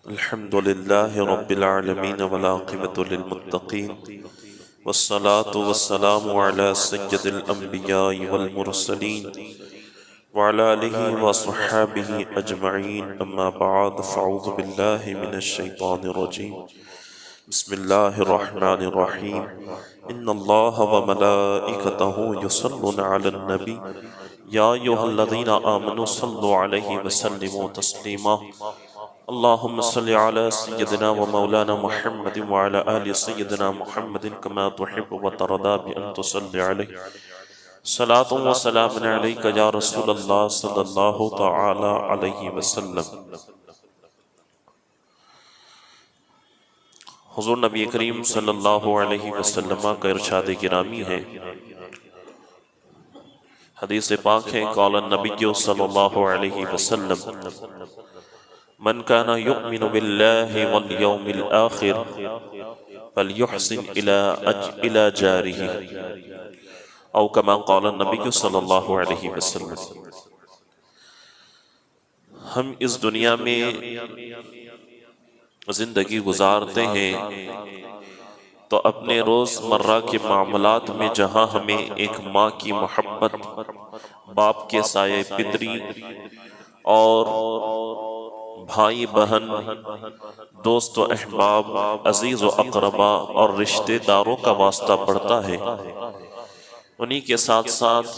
الحمد لله رب العالمين والعاقبة للمتقين والصلاة والسلام على سيد الأنبياء والمرسلين وعلى آله وصحابه أجمعين أما بعد فأعوذ بالله من الشيطان الرجيم بسم الله الرحمن الرحيم إن الله وملائكته يصلون على النبي يا أيها الذين آمنوا صلوا عليه وسلموا تسليما اللهم صل على سيدنا ومولانا محمد وعلى آل سيدنا محمد كما تحب وترضى بأن تصلي عليه صلاة وسلام عليك يا رسول الله صلى الله تعالى عليه وسلم۔ حضور نبی کریم صلی اللہ علیہ وسلم کا ارشاد گرامی ہے، حدیث پاک ہے، قال النبی صلی اللہ علیہ وسلم من كان يؤمن بالله واليوم الآخر فليحسن إلى جاره أو كما قال النبي صلى الله عليه وسلم۔ ہم اس دنیا میں زندگی گزارتے ہیں تو اپنے روز مرہ کے معاملات میں جہاں ہمیں ایک ماں کی محبت، باپ کے سائے پدری اور بھائی بہن، دوست و احباب، عزیز و اقربا اور رشتہ داروں کا واسطہ پڑتا ہے، انہی کے ساتھ ساتھ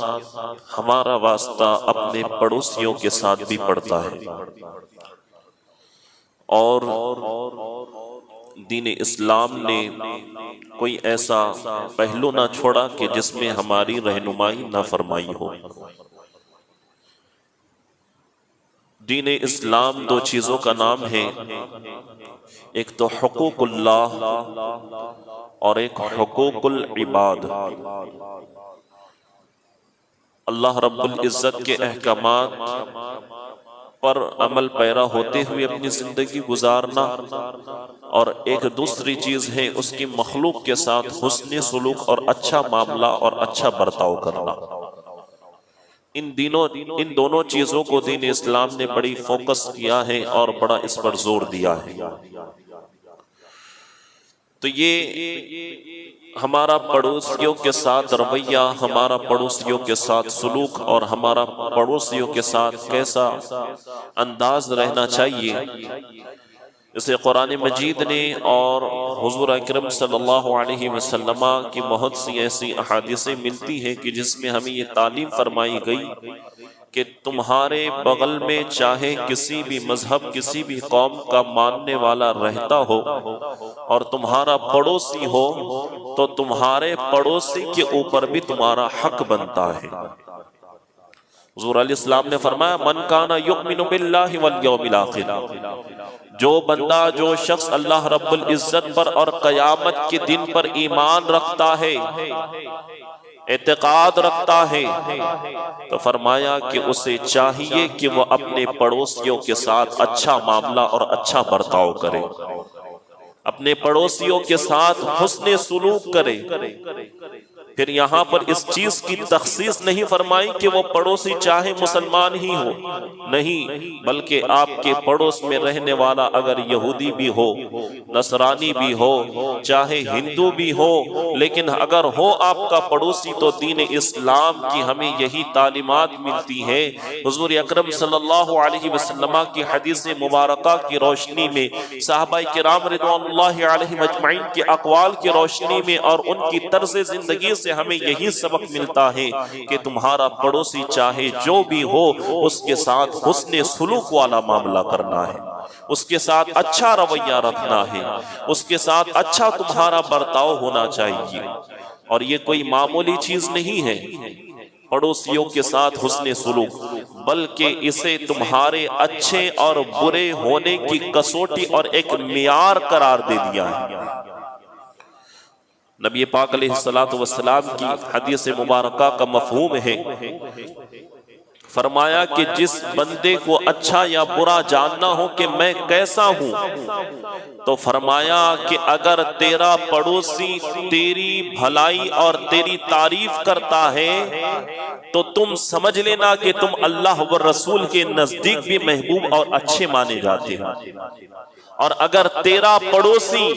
ہمارا واسطہ اپنے پڑوسیوں کے ساتھ بھی پڑتا ہے۔ اور دین اسلام نے کوئی ایسا پہلو نہ چھوڑا کہ جس میں ہماری رہنمائی نہ فرمائی ہو۔ دین اسلام دو چیزوں کا نام ہے، ایک تو حقوق اللہ اور ایک حقوق العباد۔ اللہ رب العزت کے احکامات پر عمل پیرا ہوتے ہوئے اپنی زندگی گزارنا، اور ایک دوسری چیز ہے اس کی مخلوق کے ساتھ حسن سلوک اور اچھا معاملہ اور اچھا برتاؤ کرنا۔ ان دونوں چیزوں کو دین اسلام نے بڑی فوکس کیا ہے اور بڑا اس پر زور دیا ہے۔ تو یہ ہمارا پڑوسیوں کے ساتھ رویہ، ہمارا پڑوسیوں کے ساتھ سلوک اور ہمارا پڑوسیوں کے ساتھ کیسا انداز رہنا چاہیے، اسے قرآن مجید نے اور حضور اکرم صلی اللہ علیہ وسلم کی بہت سی ایسی احادیثیں ملتی ہیں کہ جس میں ہمیں یہ تعلیم فرمائی گئی کہ تمہارے بغل میں چاہے کسی بھی مذہب، کسی بھی قوم کا ماننے والا رہتا ہو اور تمہارا پڑوسی ہو تو تمہارے پڑوسی کے اوپر بھی تمہارا حق بنتا ہے۔ حضور علیہ السلام نے فرمایا من کان یؤمن باللہ والیوم الآخر، جو بندہ، جو شخص اللہ رب العزت پر اور قیامت کے دن پر ایمان رکھتا ہے، اعتقاد رکھتا ہے، تو فرمایا کہ اسے چاہیے کہ وہ اپنے پڑوسیوں کے ساتھ اچھا معاملہ اور اچھا برتاؤ کرے، اپنے پڑوسیوں کے ساتھ حسن سلوک کرے۔ پھر یہاں پر اس چیز کی تخصیص نہیں فرمائی کہ وہ پڑوسی چاہے مسلمان ہی ہو، نہیں، بلکہ آپ کے پڑوس میں رہنے والا اگر یہودی بھی ہو، نصرانی بھی ہو، چاہے ہندو بھی ہو، لیکن اگر ہو آپ کا پڑوسی تو دین اسلام کی ہمیں یہی تعلیمات ملتی ہے۔ حضور اکرم صلی اللہ علیہ وسلم کی حدیث مبارکہ کی روشنی میں، صحابہ کرام رضوان اللہ علیہم اجمعین کے اقوال کی روشنی میں اور ان کی طرز زندگی سے ہمیں یہی سبق ملتا ہے کہ تمہارا پڑوسی چاہے جو بھی ہو اس کے ساتھ حسن سلوک والا معاملہ کرنا ہے، اس کے ساتھ اچھا رویہ رکھنا ہے، اس کے ساتھ اچھا تمہارا برتاؤ ہونا چاہیے۔ اور یہ کوئی معمولی چیز نہیں ہے پڑوسیوں کے ساتھ حسن سلوک، بلکہ اسے تمہارے اچھے اور برے ہونے کی کسوٹی اور ایک معیار قرار دے دیا ہے۔ نبی پاک علیہ السلام کی حدیث مبارکہ کا مفہوم ہے، فرمایا کہ جس بندے کو اچھا یا برا جاننا ہو کہ میں کیسا ہوں، تو فرمایا کہ اگر تیرا پڑوسی تیری بھلائی اور تیری تعریف کرتا ہے تو تم سمجھ لینا کہ تم اللہ و رسول کے نزدیک بھی محبوب اور اچھے مانے جاتے ہو، اور اگر تیرا پڑوسی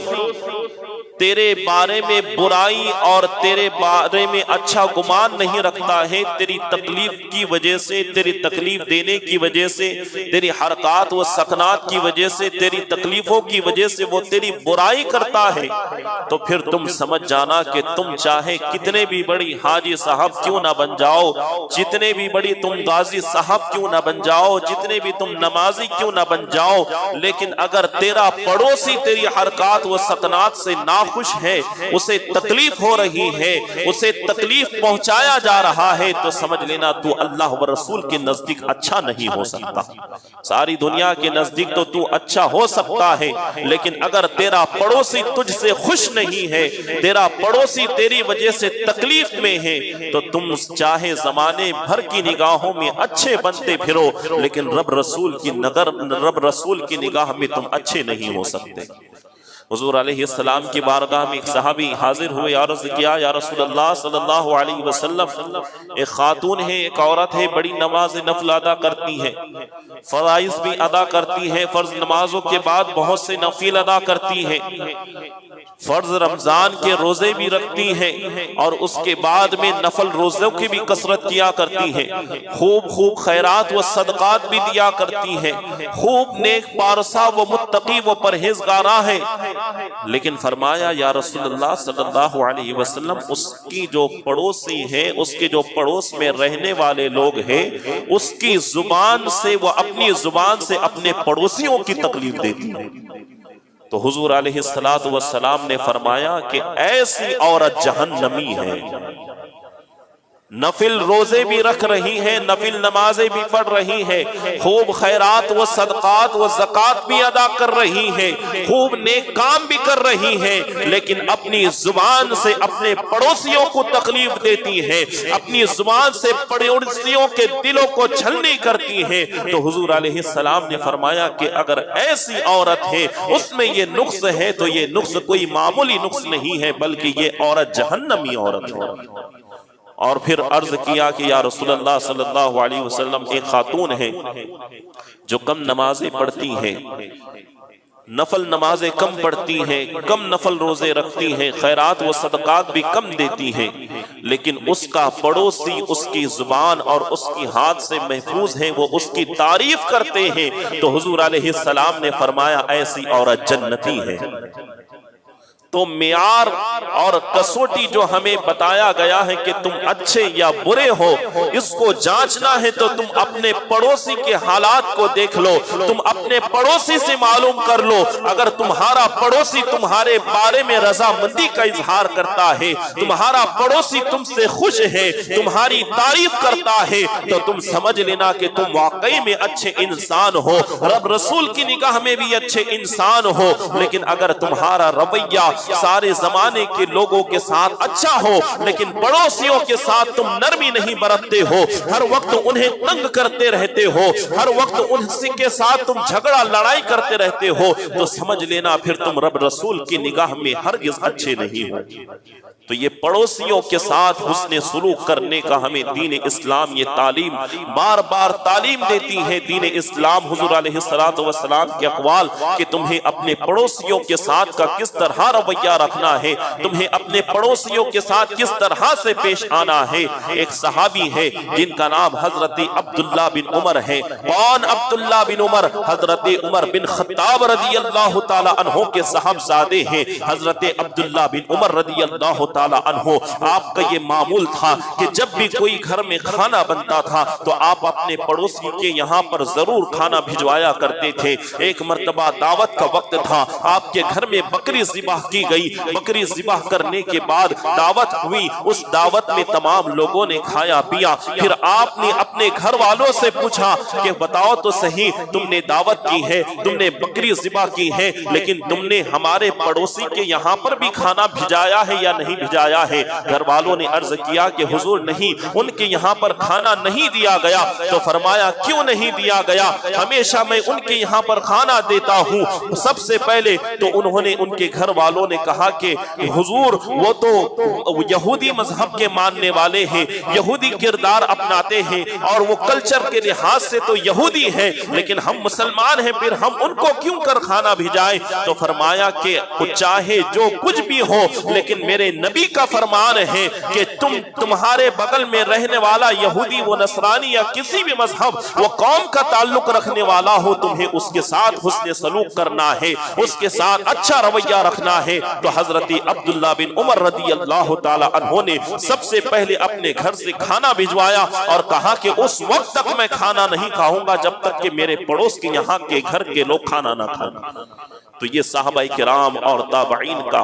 تیرے بارے میں برائی اور تیرے بارے میں اچھا گمان نہیں رکھتا ہے، تیری تکلیف کی وجہ سے، تیری تکلیف دینے کی وجہ سے، تیری حرکات و سکنات کی وجہ سے، تیری تکلیفوں کی وجہ سے وہ تیری برائی کرتا ہے، تو پھر تم سمجھ جانا کہ تم چاہے کتنے بھی بڑی حاجی صاحب کیوں نہ بن جاؤ، جتنے بھی بڑی تم غازی صاحب کیوں نہ بن جاؤ، جتنے بھی تم نمازی کیوں نہ بن جاؤ، لیکن اگر تیرا پڑوسی تیری حرکات و سکنات سے ناخوش ہے، اسے تکلیف ہو رہی ہے، اسے تکلیف پہنچایا جا رہا ہے، تو سمجھ لینا تو اللہ و رسول کے نزدیک اچھا نہیں ہو سکتا۔ ساری دنیا کے نزدیک تو اچھا ہو سکتا ہے، لیکن اگر تیرا پڑوسی تجھ سے خوش نہیں ہے، تیرا پڑوسی تیری وجہ سے تکلیف میں ہے، تو تم چاہے زمانے بھر کی نگاہوں میں اچھے بنتے پھرو، لیکن رب رسول کی نگاہ میں تم اچھے نہیں ہو سکتے۔ حضور علیہ السلام کی بارگاہ میں ایک صحابی حاضر ہوئے، عرض کیا یا رسول اللہ صلی اللہ علیہ وسلم، ایک خاتون ہے، ایک عورت ہے، بڑی نماز نفل ادا کرتی ہے، فرائض بھی ادا کرتی ہے، فرض نمازوں کے بعد بہت سے نفل ادا کرتی ہے، فرض رمضان کے روزے بھی رکھتی ہے، اور اس کے بعد میں نفل روزوں کی بھی کثرت کیا کرتی ہے، خوب خیرات و صدقات بھی دیا کرتی ہے، خوب نیک پارسا و متقی و پرہیزگارہ ہے، لیکن فرمایا یا رسول اللہ صلی اللہ علیہ وسلم، اس کی جو پڑوسی ہے، اس کے جو پڑوس میں رہنے والے لوگ ہیں، اس کی زبان سے، وہ اپنی زبان سے اپنے پڑوسیوں کی تکلیف دیتی ہے۔ تو حضور علیہ السلام نے فرمایا کہ ایسی عورت جہنمی ہے، نفل روزے بھی رکھ رہی ہے، نفل نمازیں بھی پڑھ رہی ہے، خوب خیرات و صدقات و زکوٰۃ بھی ادا کر رہی ہے، خوب نیک کام بھی کر رہی ہے، لیکن اپنی زبان سے اپنے پڑوسیوں کو تکلیف دیتی ہے، اپنی زبان سے پڑوسیوں کے دلوں کو چھلنی کرتی ہے۔ تو حضور علیہ السلام نے فرمایا کہ اگر ایسی عورت ہے، اس میں یہ نقص ہے، تو یہ نقص کوئی معمولی نقص نہیں ہے، بلکہ یہ عورت جہنمی عورت ہے۔ اور پھر عرض کیا کہ یا رسول اللہ صلی اللہ علیہ وسلم، ایک خاتون ہے جو کم نمازیں پڑھتی ہے، نفل نمازیں کم پڑھتی ہے، کم نفل روزے رکھتی ہے، خیرات و صدقات بھی کم دیتی ہے، لیکن اس کا پڑوسی اس کی زبان اور اس کی ہاتھ سے محفوظ ہے، وہ اس کی تعریف کرتے ہیں، تو حضور علیہ السلام نے فرمایا ایسی عورت جنتی ہے۔ تو معیار اور کسوٹی جو ہمیں بتایا گیا ہے کہ تم اچھے یا برے ہو، اس کو جانچنا ہے تو تم اپنے پڑوسی کے حالات کو دیکھ لو، تم اپنے پڑوسی سے معلوم کر لو۔ اگر تمہارا پڑوسی تمہارے بارے میں رضامندی کا اظہار کرتا ہے، تمہارا پڑوسی تم سے خوش ہے، تمہاری تعریف کرتا ہے، تو تم سمجھ لینا کہ تم واقعی میں اچھے انسان ہو، رب رسول کی نگاہ میں بھی اچھے انسان ہو۔ لیکن اگر تمہارا رویہ سارے زمانے کے لوگوں کے ساتھ اچھا ہو، لیکن پڑوسیوں کے ساتھ تم نرمی نہیں برتتے ہو، ہر وقت انہیں تنگ کرتے رہتے ہو، ہر وقت ان کے ساتھ تم جھگڑا لڑائی کرتے رہتے ہو، تو سمجھ لینا پھر تم رب رسول کی نگاہ میں ہرگز اچھے نہیں ہو۔ تو یہ پڑوسیوں کے ساتھ حسن سلوک کرنے کا ہمیں دین اسلام یہ تعلیم بار بار تعلیم دیتی ہے۔ دین اسلام حضور علیہ السلام کے اقوال کہ تمہیں اپنے پڑوسیوں کے ساتھ کا کس طرح رویہ رکھنا ہے، تمہیں اپنے پڑوسیوں کے ساتھ کس طرح سے پیش آنا ہے۔ ایک صحابی ہے جن کا نام حضرت عبداللہ بن عمر ہے۔ کون عبداللہ بن عمر؟ حضرت عمر بن خطاب رضی اللہ تعالی عنہ کے صاحبزادے ہیں۔ حضرت عبداللہ بن عمر رضی اللہ تعالی عنہ، آپ کا یہ معمول تھا کہ جب بھی کوئی گھر میں کھانا بنتا تھا تو آپ اپنے پڑوسی کے یہاں پر ضرور کھانا بھجوایا کرتے تھے۔ ایک مرتبہ دعوت کا وقت تھا، آپ کے گھر میں بکری ذبح کی کی گئی، بکری ذبح کرنے کے بعد دعوت ہوئی، اس دعوت میں تمام لوگوں نے کھایا پیا، پھر آپ نے اپنے گھر والوں سے پوچھا کہ بتاؤ تو صحیح، تم نے دعوت کی ہے، تم نے بکری ذبح کی ہے، لیکن تم نے ہمارے پڑوسی کے یہاں پر بھی کھانا بھیجایا ہے یا نہیں بھیجایا ہے؟ گھر والوں نے عرض کیا کہ حضور نہیں، ان کے یہاں پر کھانا نہیں دیا گیا۔ تو فرمایا کیوں نہیں دیا گیا؟ ہمیشہ میں ان کے یہاں پر کھانا دیتا ہوں۔ سب سے پہلے تو انہوں نے، ان کے گھر والوں نے کہا کہ حضور وہ تو یہودی مذہب کے ماننے والے ہیں، یہودی کردار اپناتے ہیں، اور وہ کلچر کے لحاظ سے تو یہودی ہیں، لیکن ہم مسلمان ہیں، پھر ہم ان کو کیوں کر کھانا بھیجائیں؟ تو فرمایا کہ چاہے جو کچھ بھی ہو، لیکن میرے نبی کا فرمان ہے کہ تمہارے بغل میں رہنے والا یہودی و نصرانی یا کسی بھی مذہب وہ قوم کا تعلق رکھنے والا ہو، تمہیں اس کے ساتھ حسن سلوک کرنا ہے، اس کے ساتھ اچھا رویہ رکھنا ہے۔ تو حضرت عبداللہ بن عمر رضی اللہ تعالی عنہ نے سب سے پہلے اپنے گھر سے کھانا بھجوایا اور کہا کہ اس وقت تک میں کھانا نہیں کھاؤں گا جب تک کہ میرے پڑوس کے یہاں کے گھر کے لوگ کھانا نہ کھائیں۔ تو یہ صحابہ کرام اور تابعین کا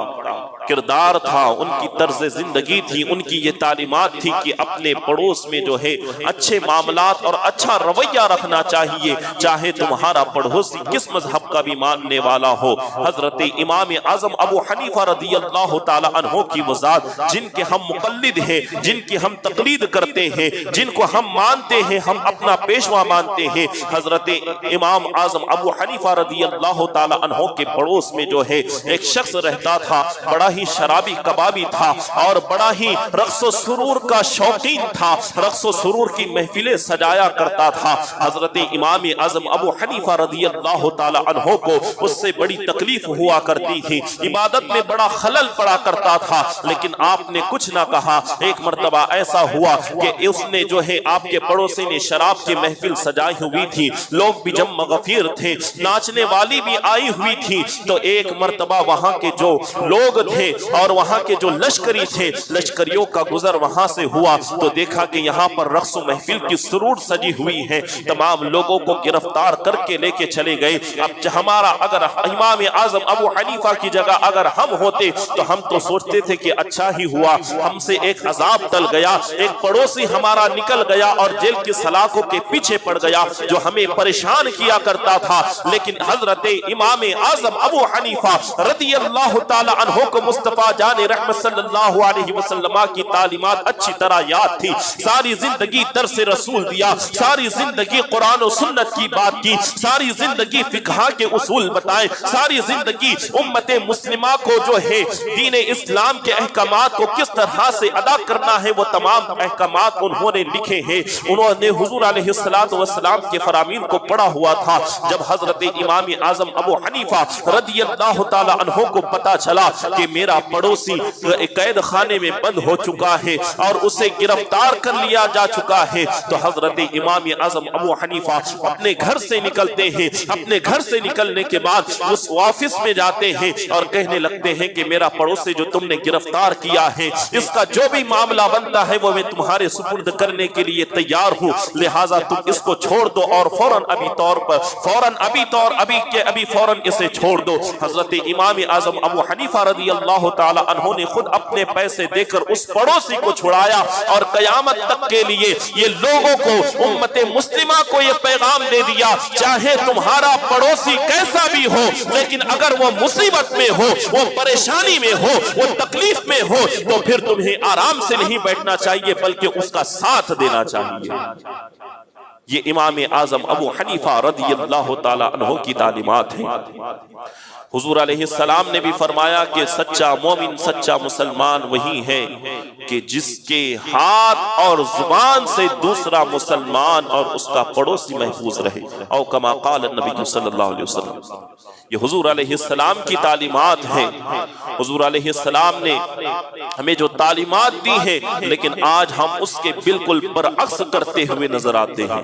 کردار تھا، ان کی طرز زندگی تھی، ان کی یہ تعلیمات تھی کہ اپنے پڑوس میں جو ہے اچھے معاملات اور اچھا رویہ رکھنا چاہیے، چاہے تمہارا پڑوسی کس مذہب کا بھی ماننے والا ہو۔ حضرت امام اعظم ابو حنیفہ رضی اللہ تعالی عنہ کی وہ ذات جن کے ہم مقلد ہیں، جن کی ہم تقلید کرتے ہیں، جن کو ہم مانتے ہیں، ہم اپنا پیشوا مانتے ہیں، حضرت امام اعظم ابو حنیفہ رضی اللہ تعالی عنہ کے پڑوس میں جو ہے ایک شخص رہتا تھا، بڑا ہی شرابی کبابی تھا اور بڑا ہی رقص و سرور کا شوقین تھا، رقص و سرور کی محفلیں سجایا کرتا تھا۔ حضرت امام اعظم ابو حنیفہ رضی اللہ تعالی عنہ کو اس سے بڑی تکلیف ہوا کرتی تھی، عبادت میں بڑا خلل پڑا کرتا تھا، لیکن آپ نے کچھ نہ کہا۔ ایک مرتبہ ایسا ہوا کہ اس نے جو ہے آپ کے پڑوسی نے شراب کی محفل سجائی ہوئی تھی، لوگ بھی جمع غفیر تھے، ناچنے والی بھی آئی ہوئی تھی، تو ایک مرتبہ وہاں کے جو لوگ تھے اور وہاں کے جو لشکری تھے، لشکریوں کا گزر وہاں سے ہوا تو دیکھا کہ یہاں پر رقص و محفل کی سرور سجی ہوئی ہے، تمام لوگوں کو گرفتار کر کے لے کے چلے گئے۔ اب ہمارا اگر امام اعظم ابو حنیفہ کی جگہ اگر ہم ہوتے تو ہم تو سوچتے تھے کہ اچھا ہی ہوا، ہم سے ایک عذاب ٹل گیا، ایک پڑوسی ہمارا نکل گیا اور جیل کی سلاخوں کے پیچھے پڑ گیا جو ہمیں پریشان کیا کرتا تھا۔ لیکن حضرت امام اعظم ابو حنیفہ رضی اللہ تعالی عنہ کو مصطفیٰ جان رحمت صلی اللہ علیہ وسلم کی تعلیمات اچھی طرح یاد تھی، ساری زندگی درس رسول دیا، ساری زندگی قرآن و سنت کی بات کی، ساری زندگی فقہ کے اصول بتائے، ساری زندگی امت مسلمہ کو جو ہے دین اسلام کے احکامات کو کس طرح سے ادا کرنا ہے وہ تمام احکامات انہوں نے لکھے ہیں۔ انہوں نے حضور علیہ السلام کے فرامین کو پڑھا ہوا تھا۔ جب حضرت امام اعظم ابو حنیفہ رضی اللہ تعالی عنہ کو پتا چلا کہ میرا پڑوسی قید خانے میں بند ہو چکا ہے اور اسے گرفتار کر لیا جا چکا ہے، تو حضرت امام اعظم ابو حنیفہ اپنے گھر سے نکلتے ہیں، اپنے گھر سے نکلنے کے بعد اس آفس میں جاتے ہیں اور کہنے لگتے ہیں کہ میرا پڑوسی جو تم نے گرفتار کیا ہے اس کا جو بھی معاملہ بنتا ہے وہ میں تمہارے سپرد کرنے کے لیے تیار ہوں، لہٰذا تم اس کو چھوڑ دو اور فوراً اسے چھوڑ دو۔ حضرت امام اعظم ابو حنیفہ رضی اللہ تعالی عنہ نے خود اپنے پیسے دے کر اس پڑوسی کو چھڑایا اور قیامت تک کے لیے یہ لوگوں کو، امت مسلمہ کو یہ پیغام دے دیا، چاہے تمہارا پڑوسی کیسا بھی ہو لیکن اگر وہ مصیبت میں ہو، وہ پریشانی میں ہو، وہ تکلیف میں ہو تو پھر تمہیں آرام سے نہیں بیٹھنا چاہیے بلکہ اس کا ساتھ دینا چاہیے۔ یہ امام اعظم ابو حنیفہ رضی اللہ تعالی عنہ کی تعلیمات ہیں۔ حضور علیہ السلام نے بھی فرمایا کہ سچا مومن، سچا مسلمان وہی ہے کہ جس کے ہاتھ اور زبان سے دوسرا مسلمان اور اس کا پڑوسی محفوظ رہے، او کما قال النبی صلی اللہ علیہ وسلم۔ یہ حضور علیہ السلام کی تعلیمات ہیں۔ حضور علیہ السلام نے ہمیں جو تعلیمات دی ہیں لیکن آج ہم اس کے بالکل برعکس کرتے ہوئے نظر آتے ہیں۔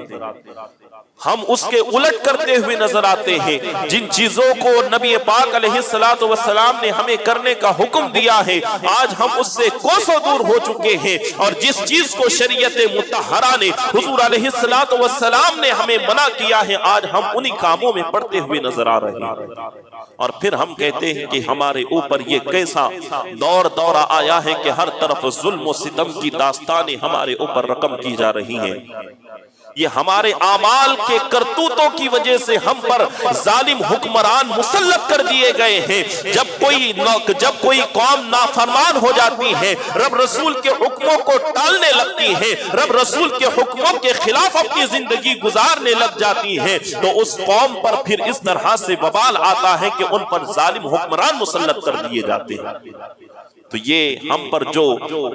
ہم اس کے الٹ کرتے ہوئے نظر آتے ہیں۔ جن چیزوں کو نبی پاک علیہ السلام نے ہمیں کرنے کا حکم دیا ہے، آج ہم اس سے کوسوں دور ہو چکے ہیں، اور جس چیز کو شریعت مطہرہ نے، حضور علیہ السلام نے ہمیں منع کیا ہے، آج ہم انہی کاموں میں پڑتے ہوئے نظر آ رہے ہیں۔ اور پھر ہم کہتے ہیں کہ ہمارے اوپر یہ کیسا دورہ آیا ہے کہ ہر طرف ظلم و ستم کی داستانیں ہمارے اوپر رقم کی جا رہی ہیں۔ یہ ہمارے اعمال کے کرتوتوں کی وجہ سے ہم پر ظالم حکمران مسلط کر دیے گئے ہیں۔ جب کوئی قوم نافرمان ہو جاتی ہے، رب رسول کے حکموں کو ٹالنے لگتی ہے، رب رسول کے حکموں کے خلاف اپنی زندگی گزارنے لگ جاتی ہے، تو اس قوم پر پھر اس طرح سے وبال آتا ہے کہ ان پر ظالم حکمران مسلط کر دیے جاتے ہیں۔ تو یہ ہم پر جو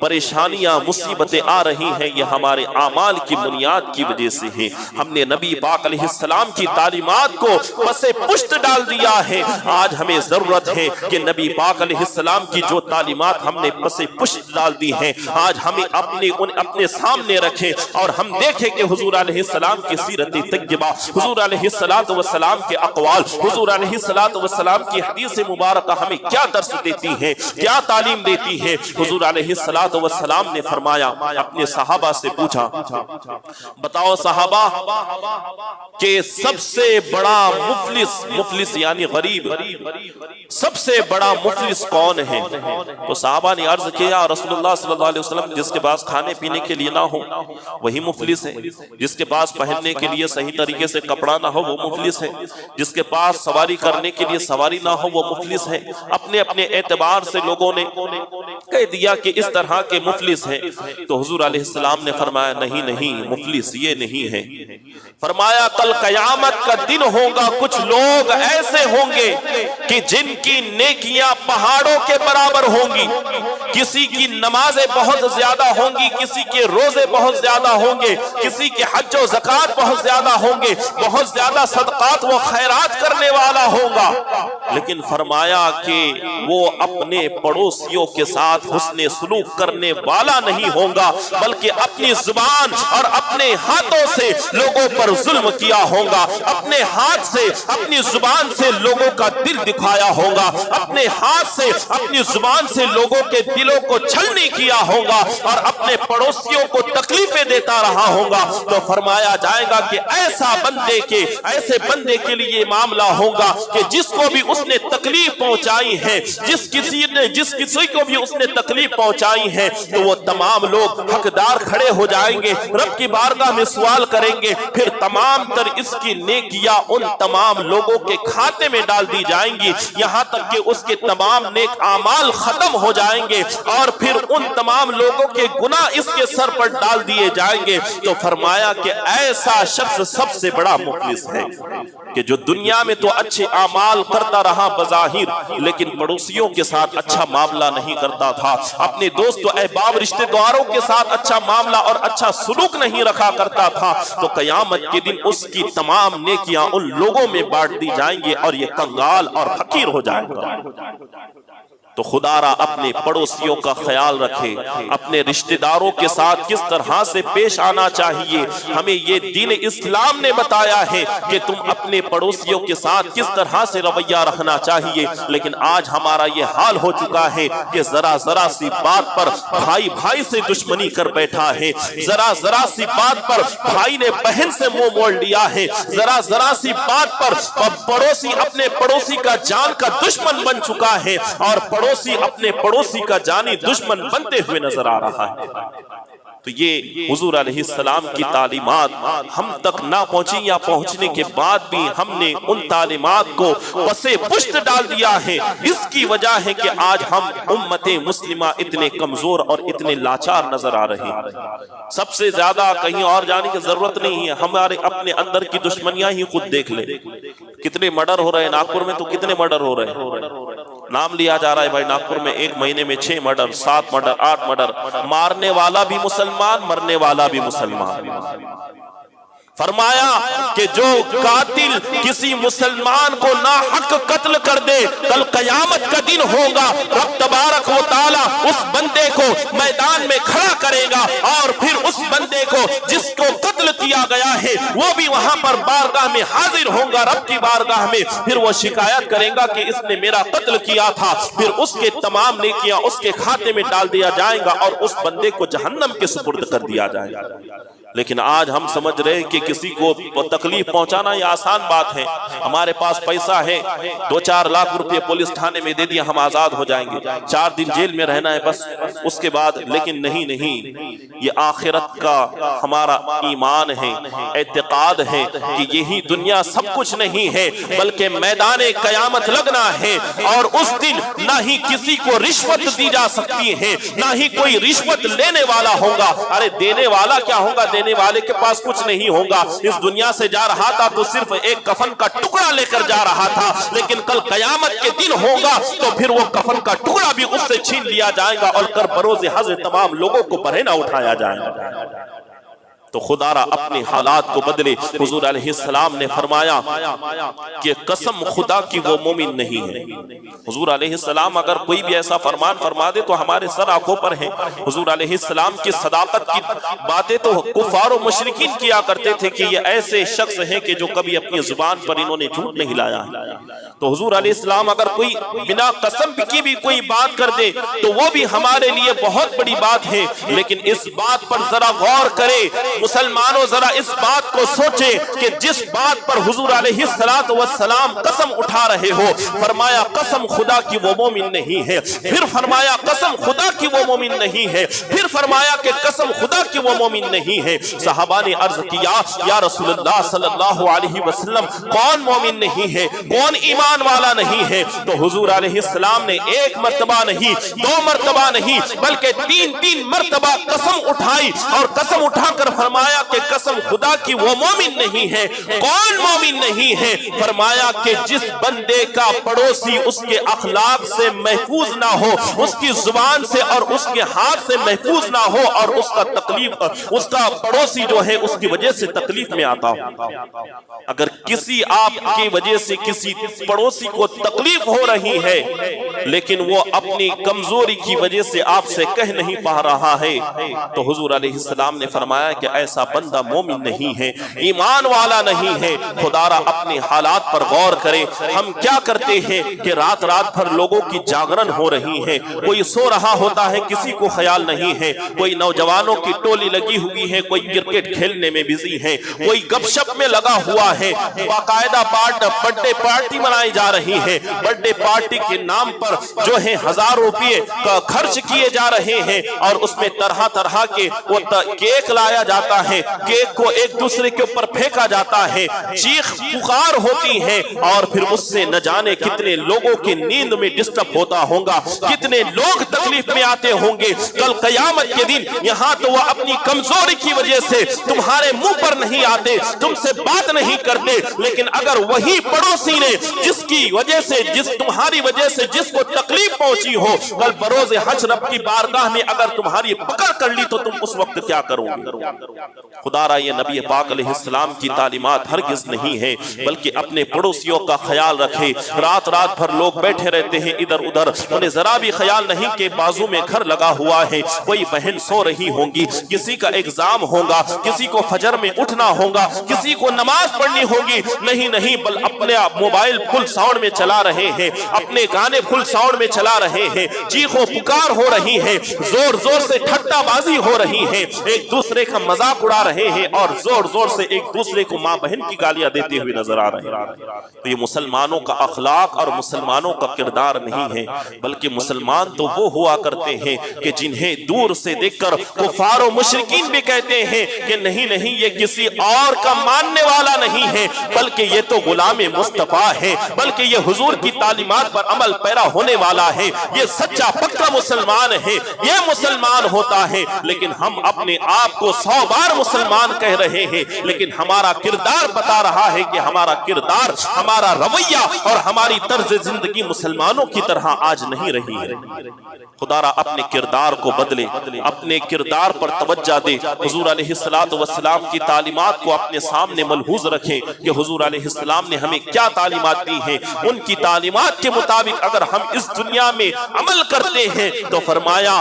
پریشانیاں مصیبتیں آ رہی ہیں، یہ ہمارے اعمال کی بنیاد کی وجہ سے ہے۔ ہم نے نبی پاک علیہ السلام کی تعلیمات کو پس پشت ڈال دیا ہے۔ آج ہمیں ضرورت ہے کہ نبی پاک علیہ السلام کی جو تعلیمات ہم نے پس پشت ڈال دی ہیں، آج ہمیں اپنے سامنے رکھیں اور ہم دیکھیں کہ حضور علیہ السلام کی سیرت طیبہ، حضور علیہ السلام کے اقوال، حضور علیہ السلام کی حدیث مبارکہ ہمیں کیا درس دیتی ہیں، کیا تعلیم دیتی ہے۔ حضور علیہ السلام نے فرمایا، اپنے صحابہ سے پوچھا، بتاؤ صحابہ کہ سب سے بڑا مفلس یعنی غریب، سب سے بڑا مفلس کون ہے؟ تو صحابہ نے عرض کیا، رسول اللہ صلی اللہ علیہ وسلم، جس کے پاس کھانے پینے کے لیے نہ ہو وہی مفلس ہے، جس کے پاس پہننے کے لیے صحیح طریقے سے کپڑا نہ ہو وہ مفلس ہے، جس کے پاس سواری کرنے کے لیے سواری نہ ہو وہ مفلس ہے۔ اپنے اعتبار سے لوگوں نے کہہ دیا کہ اس طرح کے مفلس ہیں، تو حضور علیہ السلام نے فرمایا نہیں، مفلس یہ نہیں ہے۔ فرمایا کل قیامت کا دن ہوگا، کچھ لوگ ایسے ہوں گے کہ جن کی نیکیاں پہاڑوں کے برابر ہوں گی، کسی کی نمازیں بہت زیادہ ہوں گی، کسی کے روزے بہت زیادہ ہوں گے، کسی کے حج و زکوٰۃ بہت زیادہ ہوں گے، بہت زیادہ صدقات و خیرات کرنے والا ہوگا، لیکن فرمایا کہ وہ اپنے پڑوسیوں کے ساتھ حسن سلوک کرنے والا نہیں ہوگا، بلکہ اپنی زبان اور اپنے ہاتھوں سے لوگوں پر ظلم کیا ہوگا، اپنے ہاتھ سے اپنی زبان سے لوگوں کا دل دکھایا ہوگا، اپنے ہاتھ سے اپنی زبان سے لوگوں کے دلوں کو چھلنی کیا ہوگا، اور اپنے پڑوسیوں کو تکلیفیں دیتا رہا ہوگا۔ تو فرمایا جائے گا کہ ایسے بندے کے لیے معاملہ ہوگا کہ جس کو بھی اس نے تکلیف پہنچائی ہے، جس کسی کو بھی اس نے تکلیف پہنچائی ہے، تو وہ تمام لوگ حقدار کھڑے ہو جائیں گے، رب کی بارگاہ میں سوال کریں گے، پھر تمام تر اس کی نیکیاں ان تمام لوگوں کے کھاتے میں ڈال دی جائیں گی، یہاں تک کہ اس کے تمام نیک اعمال ختم ہو جائیں گے، اور پھر ان تمام لوگوں کے گناہ اس کے سر پر ڈال دیے جائیں گے۔ تو فرمایا کہ ایسا شخص سب سے بڑا مفلس ہے کہ جو دنیا میں تو اچھے اعمال کرتا رہا بظاہر، لیکن پڑوسیوں کے ساتھ اچھا معاملہ نہیں کرتا تھا، اپنے دوست و احباب رشتہ داروں کے ساتھ اچھا معاملہ اور اچھا سلوک نہیں رکھا کرتا تھا، تو قیامت کے دن اس کی تمام نیکیاں ان لوگوں میں بانٹ دی جائیں گے اور یہ کنگال اور حقیر ہو جائے گا۔ تو خدا را اپنے پڑوسیوں کا خیال رکھے، اپنے رشتہ داروں کے ساتھ کس طرح سے پیش آنا چاہیے، ہمیں یہ دین اسلام نے بتایا ہے کہ تم اپنے پڑوسیوں کے ساتھ کس طرح سے رویہ رکھنا چاہیے، لیکن آج ہمارا یہ حال ہو چکا ہے کہ ذرا سی بات پر بھائی سے دشمنی کر بیٹھا ہے، ذرا سی بات پر بھائی نے بہن سے منہ موڑ لیا ہے، ذرا سی بات پر پڑوسی اپنے پڑوسی کا جان کا دشمن بن چکا ہے، اور پڑوسی اپنے پڑوسی کا جانی دشمن بنتے ہوئے نظر آ رہا ہے۔ تو یہ حضور علیہ السلام کی تعلیمات ہم تک نہ پہنچی، یا پہنچنے کے بعد بھی ہم نے ان تعلیمات کو پسے پشت ڈال دیا ہے۔ اس کی وجہ ہے کہ آج ہم امت مسلمہ اتنے کمزور اور اتنے لاچار نظر آ رہے ہیں۔ سب سے زیادہ کہیں اور جانے کی ضرورت نہیں ہے، ہمارے اپنے اندر کی دشمنیاں ہی خود دیکھ لیں۔ کتنے مرڈر ہو رہے ہیں ناگپور میں، تو کتنے مرڈر ہو رہے ہیں، نام لیا جا رہا ہے بھائی، ناگپور میں ایک مہینے میں 6 مرڈر، 7 مرڈر، 8 مرڈر، مارنے والا بھی مسلمان، مرنے والا بھی مسلمان۔ فرمایا کہ جو قاتل کسی مسلمان کو ناحق قتل کر دے کل قیامت کا دن ہوگا، رب تبارک و تعالی اس بندے کو میدان میں کھڑا کرے گا اور پھر اس بندے کو جس کو قتل کیا گیا ہے وہ بھی وہاں پر بارگاہ میں حاضر ہوگا، رب کی بارگاہ میں، پھر وہ شکایت کرے گا کہ اس نے میرا قتل کیا تھا، پھر اس کے تمام نیکیاں اس کے کھاتے میں ڈال دیا جائے گا اور اس بندے کو جہنم کے سپرد کر دیا جائے گا۔ لیکن آج ہم سمجھ رہے کہ کسی کو تکلیف پہنچانا یہ آسان بات ہے، ہمارے پاس پیسہ ہے، 2-4 لاکھ روپے پولیس تھانے میں دے دیا ہم آزاد ہو جائیں گے، 4 دن جیل میں رہنا ہے بس، اس کے بعد۔ لیکن نہیں، یہ آخرت کا ہمارا ایمان ہے، اعتقاد ہے کہ یہی دنیا سب کچھ نہیں ہے، بلکہ میدان قیامت لگنا ہے، اور اس دن نہ ہی کسی کو رشوت دی جا سکتی ہے، نہ ہی کوئی رشوت لینے والا ہوگا۔ ارے دینے والا کیا ہوگا، دینے والے کے پاس کچھ نہیں ہوگا، اس دنیا سے جا رہا تھا تو صرف ایک کفن کا ٹکڑا لے کر جا رہا تھا، لیکن کل قیامت کے دن ہوگا تو پھر وہ کفن کا ٹکڑا بھی اس سے چھین لیا جائے گا اور کر بروز حشر تمام لوگوں کو برہنہ اٹھایا جائے گا۔ تو خدا را اپنے حالات کو بدلے۔ حضور علیہ السلام نے فرمایا کہ قسم خدا کی وہ مومن نہیں ہے۔ حضور علیہ السلام اگر کوئی بھی ایسا فرمان فرما دے تو ہمارے سر آنکھوں پر ہیں۔ حضور علیہ السلام کی صداقت کی باتیں تو کفار و مشرکین کیا کرتے تھے کہ یہ ایسے شخص ہیں کہ جو کبھی اپنی زبان پر انہوں نے جھوٹ نہیں لایا۔ تو حضور علیہ السلام اگر کوئی بنا قسم کی بھی کوئی بات کر دے تو وہ بھی ہمارے لیے بہت بڑی بات ہے، لیکن اس بات پر ذرا غور کرے مسلمانوں، ذرا اس بات کو سوچے کہ جس بات پر حضور علیہ السلام قسم اٹھا رہے ہو، فرمایا قسم خدا کی وہ مومن نہیں ہے، پھر فرمایا قسم خدا کی وہ مومن نہیں ہے، پھر فرمایا کہ قسم خدا کی وہ مومن نہیں ہے۔ صحابہ نے عرض کیا یا رسول اللہ صلی اللہ علیہ وسلم کون مومن نہیں ہے، کون ایمان والا نہیں ہے؟ تو حضور علیہ السلام نے 1 مرتبہ نہیں، 2 مرتبہ نہیں، بلکہ 3 مرتبہ قسم اٹھائی اور قسم اٹھا کر فرمایا کہ قسم خدا کی وہ مومن نہیں ہے۔ کون مومن نہیں ہے؟ فرمایا کہ جس بندے کا پڑوسی اس کے اخلاق سے محفوظ نہ ہو، اس کی زبان سے اور اس کے ہاتھ سے محفوظ نہ ہو، اور اس کا تکلیف، اس کا پڑوسی جو ہے اس کی وجہ سے تکلیف میں آتا ہو۔ اگر کسی آپ کی وجہ سے کسی پڑوسی کو تکلیف ہو رہی ہے لیکن وہ اپنی کمزوری کی وجہ سے آپ سے کہہ نہیں پا رہا ہے، تو حضور علیہ السلام نے فرمایا کہ ایسا بندہ مومن نہیں ہے، ایمان والا نہیں ہے۔ خدا را اپنے حالات پر غور کرے۔ ہم کیا کرتے ہیں کہ رات بھر لوگوں کی جاگرن ہو رہی ہے، کوئی سو رہا ہوتا ہے کسی کو خیال نہیں ہے، کوئی نوجوانوں کی ٹولی لگی ہوئی ہے، کوئی کرکٹ کھیلنے میں بزی ہے، کوئی گپ شپ میں لگا ہوا ہے، باقاعدہ برتھڈے پارٹی منائی جا رہی ہے، برتھڈے پارٹی کے نام پر جو ہے 1000 روپے خرچ کیے جا رہے ہیں، اور اس میں طرح طرح کے کیک لایا جاتا ہے، کیک کو ایک دوسرے کے اوپر پھینکا جاتا ہے، چیخ پکار ہوتی ہے، اور پھر اس سے نہ جانے کتنے لوگوں کی نیند میں ڈسٹرب ہوتا ہوگا، کتنے لوگ تکلیف میں آتے ہوں گے۔ کل قیامت کے دن یہاں تو وہ اپنی کمزوری کی وجہ سے تمہارے منہ پر نہیں آتے، تم سے بات نہیں کرتے، لیکن اگر وہی پڑوسی نے جس کی وجہ سے، تمہاری وجہ سے جس کو تکلیف پہنچی ہو، کل بروز حشر رب کی بارگاہ میں اگر تمہاری پکڑ کر لی تو تم اس وقت کیا کرو گے؟ خدا را یہ نبی پاک علیہ السلام کی تعلیمات ہرگز نہیں ہے، بلکہ اپنے پڑوسیوں کا خیال رکھے۔ رات بھر لوگ بیٹھے رہتے ہیں ادھر ادھر، انہیں ذرا بھی خیال نہیں کہ بازو میں گھر لگا ہوا ہے، کوئی بہن سو رہی ہوں گی، کسی کا ایگزام ہوگا، کسی کو فجر میں اٹھنا ہوگا، کسی کو نماز پڑھنی ہوگی، نہیں بل اپنے موبائل فل ساؤنڈ میں چلا رہے ہیں، اپنے گانے فل ساؤنڈ میں چلا رہے ہیں، چیخو پکار ہو رہی ہے، زور سے ٹھٹا بازی ہو رہی ہے، ایک دوسرے کا مذاق اڑا رہے ہیں، اور زور سے ایک دوسرے کو ماں بہن کی گالیاں دیتے ہوئے نظر آ رہے ہیں۔ تو یہ مسلمانوں کا اخلاق اور مسلمانوں کا کردار نہیں ہے، بلکہ مسلمان تو وہ ہوا کرتے ہیں کہ جنہیں دور سے دیکھ کر کفار و مشرکین بھی کہتے ہیں کہ نہیں یہ کسی اور کا ماننے والا نہیں ہے، بلکہ یہ تو غلام مصطفیٰ ہے، بلکہ یہ حضور کی تعلیمات پر عمل پیرا ہونے والا ہے، یہ سچا پکا مسلمان ہے، یہ مسلمان ہوتا ہے۔ لیکن ہم اپنے آپ کو 100 بار بار مسلمان کہہ رہے ہیں، لیکن ہمارا کردار بتا رہا ہے کہ ہمارا کردار، ہمارا رویہ اور ہماری طرز زندگی مسلمانوں کی طرح آج نہیں رہی ہے۔ خدا را اپنے کردار کو بدلے، اپنے کردار پر توجہ دے، حضور علیہ السلام کی تعلیمات کو اپنے سامنے ملحوظ رکھیں کہ حضور علیہ السلام نے ہمیں کیا تعلیمات دی ہیں، ان کی تعلیمات کے مطابق اگر ہم اس دنیا میں عمل کرتے ہیں تو فرمایا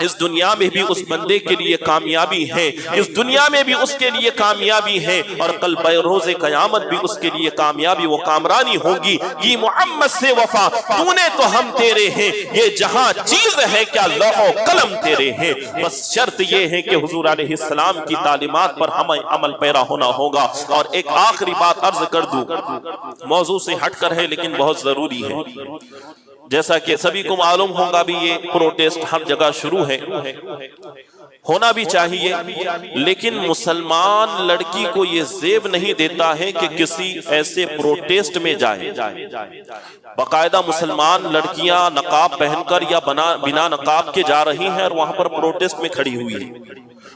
اس دنیا میں بھی اس بندے کے لیے کامیابی ہے، اس دنیا میں بھی اس کے لیے کامیابی ہے، اور کل بروز قیامت بھی اس کے لیے کامیابی و کامرانی ہوگی۔ یہ محمد سے وفا تو نے تو ہم تیرے ہیں، یہ جہاں چیز ہے کیا لوح و قلم تیرے ہیں۔ بس شرط یہ ہے کہ حضور علیہ السلام کی تعلیمات پر ہمیں عمل پیرا ہونا ہوگا۔ اور ایک آخری بات عرض کر دوں، موضوع سے ہٹ کر ہے لیکن بہت ضروری ہے۔ جیسا کہ سبھی کو معلوم ہوگا بھی یہ پروٹیسٹ ہر جگہ شروع ہے، ہونا بھی چاہیے، لیکن مسلمان لڑکی کو یہ زیب نہیں دیتا ہے کہ کسی ایسے پروٹیسٹ میں جائے۔ باقاعدہ مسلمان لڑکیاں نقاب پہن کر یا بنا نقاب کے جا رہی ہیں اور وہاں پر پروٹیسٹ میں کھڑی ہوئی ہیں۔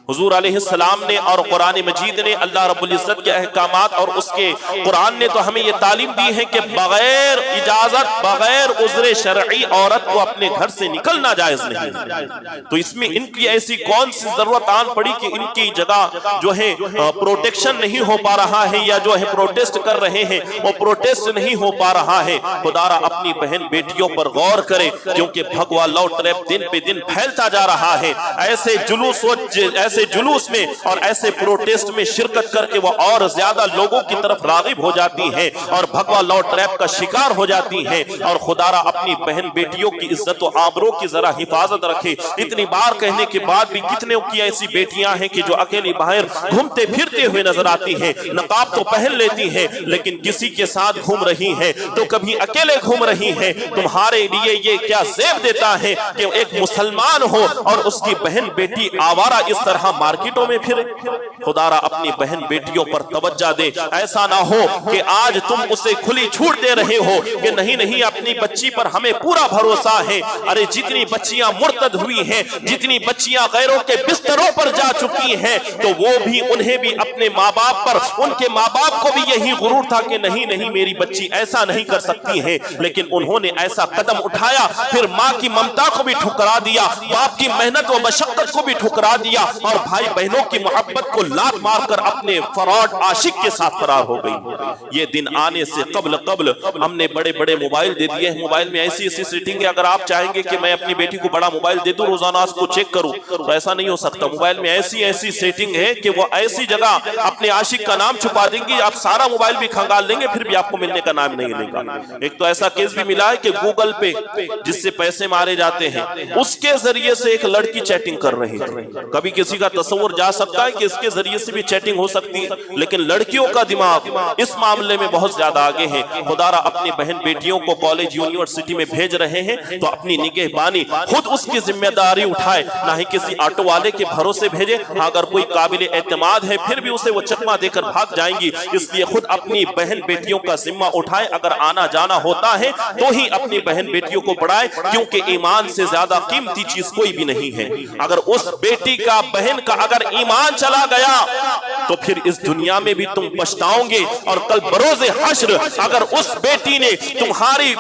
حضور علیہ السلام نے اور قرآن مجید نے، اللہ رب العزت کے احکامات اور اس کے قرآن نے تو ہمیں یہ تعلیم دی ہے کہ بغیر اجازت، بغیر عذر شرعی عورت کو اپنے گھر سے نکلنا جائز نہیں۔ تو اس میں ان کی ایسی کون سی ضرورت آن پڑی کہ ان کی جگہ جو ہے پروٹیکشن نہیں ہو پا رہا ہے، یا جو ہے پروٹیسٹ کر رہے ہیں وہ پروٹیسٹ نہیں ہو پا رہا ہے۔ خدا را اپنی بہن بیٹیوں پر غور کرے، کیونکہ بھگوا لو ٹریپ دن پہ دن پھیلتا جا رہا ہے۔ ایسے جلوس میں اور ایسے پروٹیسٹ میں شرکت کر کے وہ اور زیادہ لوگوں کی طرف راغب ہو جاتی ہیں اور بھگوا لو ٹریپ کا شکار ہو جاتی ہیں۔ اور خدا را اپنی بہن بیٹیوں کی عزت و آبرو کی ذرا حفاظت رکھے۔ اتنی بار کہنے کے بعد بھی کتنے کی ایسی بیٹیاں ہیں کہ جو اکیلی باہر گھومتے پھرتے ہوئے نظر آتی ہیں، نقاب تو پہن لیتی ہیں لیکن کسی کے ساتھ گھوم رہی ہیں تو کبھی اکیلے گھوم رہی ہیں۔ تمہارے لیے یہ کیا زیب دیتا ہے کہ ایک مسلمان ہو اور اس کی بہن بیٹی آوارہ اس طرح مارکیٹوں میں پھرے؟ خدا را اپنی بہن بیٹیوں پر توجہ دے۔ ایسا نہ ہو کہ آج تم اسے کھلی چھوٹ دے رہے ہو کہ نہیں اپنی بچی پر ہمیں پورا بھروسہ ہے۔ ارے جتنی بچیاں مرتد ہوئی ہیں، جتنی بچیاں غیروں کے بستروں پر جا چکی ہیں، تو وہ بھی انہیں بھی اپنے ماں باپ پر، ان کے ماں باپ کو بھی یہی غرور تھا کہ نہیں میری بچی ایسا نہیں کر سکتی ہے، لیکن انہوں نے ایسا قدم اٹھایا، پھر ماں کی ممتا کو بھی ٹھکرا دیا، باپ کی محنت و مشقت کو بھی ٹھکرا دیا، اور بھائی بہنوں کی محبت کو لات مار کر اپنے فراڈ عاشق کے ساتھ فرار ہو گئی۔ یہ دن آنے سے قبل ہم نے بڑے بڑے موبائل دے دیے ہیں۔ موبائل میں ایسی سیٹنگ ہے، اگر آپ چاہیں گے کہ میں اپنی بیٹی کو بڑا موبائل دے دوں، روزانہ اس کو چیک کروں، تو ایسا نہیں ہو سکتا۔ موبائل میں ایسی سیٹنگ ہے کہ وہ ایسی جگہ اپنے عاشق کا نام چھپا دیں گی، آپ سارا موبائل بھی کھنگال لیں گے پھر بھی آپ کو ملنے کا نام نہیں لے گا۔ ایک تو ایسا کیس بھی ملا ہے کہ گوگل پہ جس سے پیسے مارے جاتے ہیں، اس کے ذریعے سے ایک لڑکی چیٹنگ کر رہی تھی۔ کبھی کسی کا تصور جا سکتا ہے کہ اس کے ذریعے سے بھی چیٹنگ ہو سکتی ہے، لیکن لڑکیوں کا دماغ اس معاملے میں بہت زیادہ آگے ہے۔ خدا را اپنی بہن بیٹیوں کو کالج یونیورسٹی میں بھیج رہے ہیں تو اپنی نگہبانی خود اس کی ذمہ داری اٹھائے، نہ ہی کسی آٹو والے کے بھروسے بھیجے۔ اگر کوئی قابل اعتماد ہے پھر بھی اسے وہ چکما دے کر بھاگ جائیں گی، اس لیے خود اپنی بہن بیٹیوں کا ذمہ اٹھائے۔ اگر آنا جانا ہوتا ہے تو ہی اپنی بہن بیٹیوں کو پڑھائے، کیونکہ ایمان سے زیادہ قیمتی چیز کوئی بھی نہیں ہے۔ اگر اس بیٹی کا، بہن کا اگر ایمان چلا گیا تو پھر اس دنیا میں بھی تم پچھتاؤ گے، اور کل بروز حشر اگر اس بیٹی نے تمہاری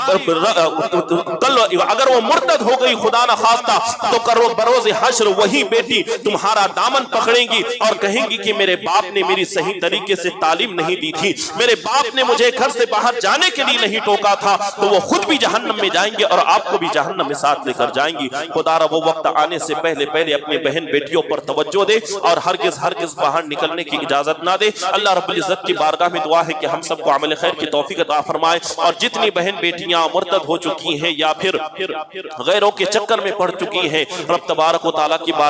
اگر وہ مرتد ہو گئی خدا نہ خواستہ، تو کرو بروز حشر وہی بیٹی تمہارا دامن پکڑیں گی اور کہیں گی کہ میرے باپ نے میری صحیح طریقے سے تعلیم نہیں دی تھی، میرے باپ نے مجھے گھر سے باہر جانے کے لیے نہیں ٹوکا تھا، تو وہ خود بھی جہنم میں جائیں گے اور آپ کو بھی جہنم میں ساتھ لے کر جائیں گی۔ خدا را وہ وقت آنے سے پہلے اپنے بہن بیٹیوں پر توجہ دے اور ہرگز باہر نکلنے کی اجازت نہ دے۔ اللہ رب العزت کی بارگاہ میں دعا ہے کہ ہم سب کو عمل خیر کی توفیق عطا فرمائے، اور جتنی بہن بیٹیاں مرتد ہو چکی ہیں یا پھر غیروں کے چکر میں پڑ چکی ہیں، رب تبارک و تعالیٰ کی بارگاہ